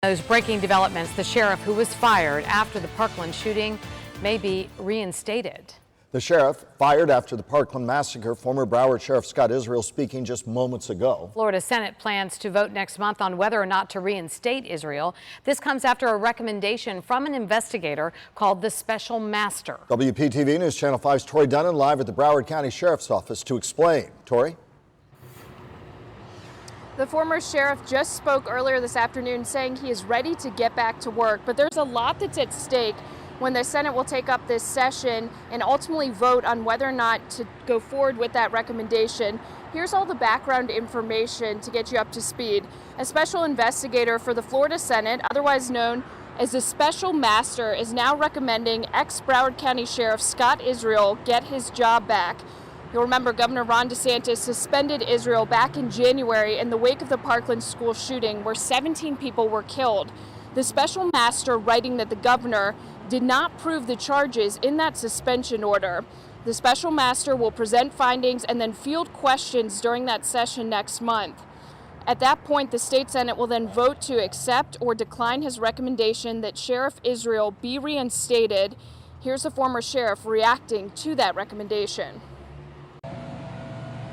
Those breaking developments, the sheriff who was fired after the Parkland shooting may be reinstated. The sheriff fired after the Parkland massacre. Former Broward Sheriff Scott Israel speaking just moments ago. Florida Senate plans to vote next month on whether or not to reinstate Israel. This comes after a recommendation from an investigator called the Special Master. WPTV News Channel 5's Tori Dunnan live at the Broward County Sheriff's Office to explain. Tori? The former sheriff just spoke earlier this afternoon saying he is ready to get back to work, but there's a lot that's at stake when the Senate will take up this session and ultimately vote on whether or not to go forward with that recommendation. Here's all the background information to get you up to speed. A special investigator for the Florida Senate, otherwise known as the Special Master, is now recommending ex-Broward County Sheriff Scott Israel get his job back. You'll remember Governor Ron DeSantis suspended Israel back in January in the wake of the Parkland school shooting where 17 people were killed. The Special Master writing that the governor did not prove the charges in that suspension order. The Special Master will present findings and then field questions during that session next month. At that point, the state Senate will then vote to accept or decline his recommendation that Sheriff Israel be reinstated. Here's the former sheriff reacting to that recommendation.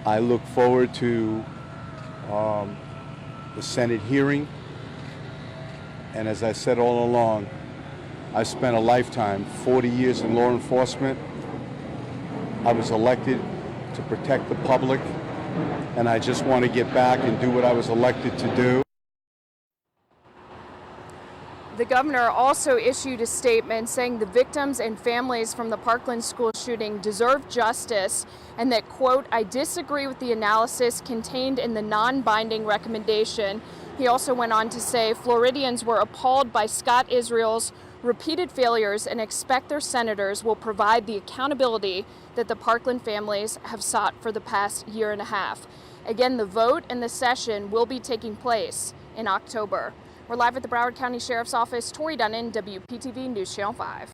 I look forward to the Senate hearing, and as I said all along, I spent a lifetime, 40 years in law enforcement. I was elected to protect the public, and I just want to get back and do what I was elected to do. The governor also issued a statement saying the victims and families from the Parkland school shooting deserve justice and that, quote, I disagree with the analysis contained in the non-binding recommendation. He also went on to say Floridians were appalled by Scott Israel's repeated failures and expect their senators will provide the accountability that the Parkland families have sought for the past year and a half. Again, the vote and the session will be taking place in October. We're live at the Broward County Sheriff's Office. Tori Dunnan, WPTV News Channel 5.